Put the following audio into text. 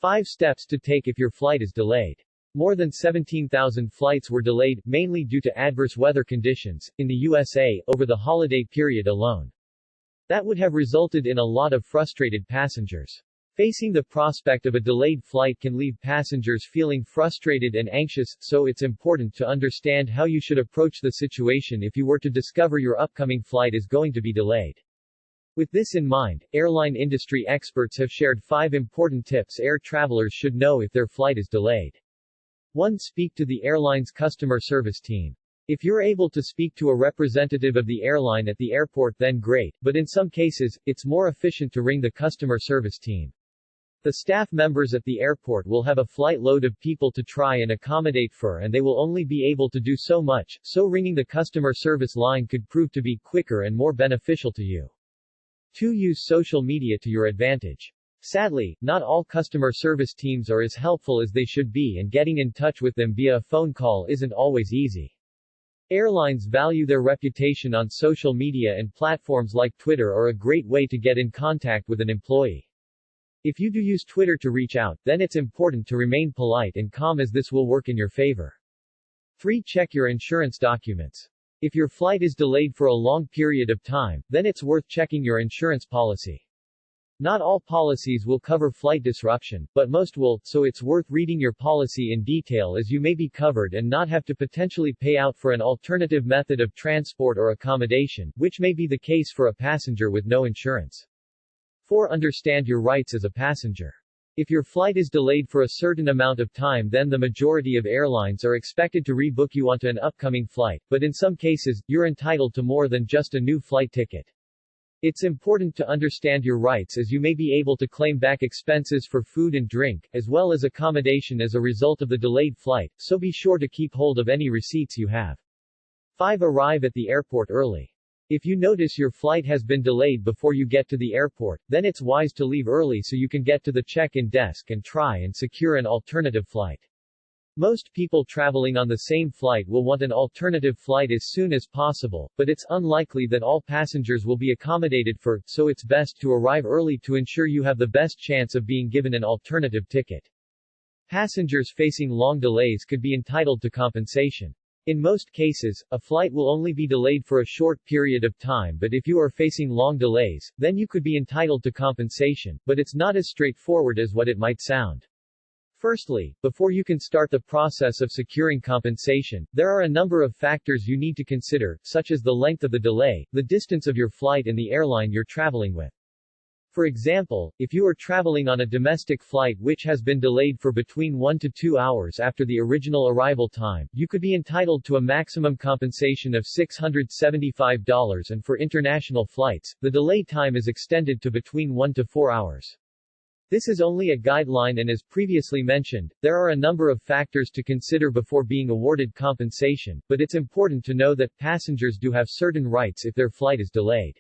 5 steps to take if your flight is delayed. More than 17,000 flights were delayed, mainly due to adverse weather conditions, in the USA, over the holiday period alone. That would have resulted in a lot of frustrated passengers. Facing the prospect of a delayed flight can leave passengers feeling frustrated and anxious, so it's important to understand how you should approach the situation if you were to discover your upcoming flight is going to be delayed. With this in mind, airline industry experts have shared 5 important tips air travelers should know if their flight is delayed. 1. Speak to the airline's customer service team. If you're able to speak to a representative of the airline at the airport, then great, but in some cases, it's more efficient to ring the customer service team. The staff members at the airport will have a flight load of people to try and accommodate for, and they will only be able to do so much, so ringing the customer service line could prove to be quicker and more beneficial to you. 2. Use social media to your advantage. Sadly, not all customer service teams are as helpful as they should be, and getting in touch with them via a phone call isn't always easy. Airlines value their reputation on social media, and platforms like Twitter are a great way to get in contact with an employee. If you do use Twitter to reach out, then it's important to remain polite and calm, as this will work in your favor. 3. Check your insurance documents. If your flight is delayed for a long period of time, then it's worth checking your insurance policy. Not all policies will cover flight disruption, but most will, so it's worth reading your policy in detail, as you may be covered and not have to potentially pay out for an alternative method of transport or accommodation, which may be the case for a passenger with no insurance. 4. Understand your rights as a passenger. If your flight is delayed for a certain amount of time, then the majority of airlines are expected to rebook you onto an upcoming flight, but in some cases, you're entitled to more than just a new flight ticket. It's important to understand your rights, as you may be able to claim back expenses for food and drink, as well as accommodation as a result of the delayed flight, so be sure to keep hold of any receipts you have. 5. Arrive at the airport early. If you notice your flight has been delayed before you get to the airport, then it's wise to leave early so you can get to the check-in desk and try and secure an alternative flight. Most people traveling on the same flight will want an alternative flight as soon as possible, but it's unlikely that all passengers will be accommodated for, so it's best to arrive early to ensure you have the best chance of being given an alternative ticket. Passengers facing long delays could be entitled to compensation. In most cases, a flight will only be delayed for a short period of time, but if you are facing long delays, then you could be entitled to compensation, but it's not as straightforward as what it might sound. Firstly, before you can start the process of securing compensation, there are a number of factors you need to consider, such as the length of the delay, the distance of your flight, and the airline you're traveling with. For example, if you are traveling on a domestic flight which has been delayed for between 1 to 2 hours after the original arrival time, you could be entitled to a maximum compensation of $675, and for international flights, the delay time is extended to between 1 to 4 hours. This is only a guideline, and as previously mentioned, there are a number of factors to consider before being awarded compensation, but it's important to know that passengers do have certain rights if their flight is delayed.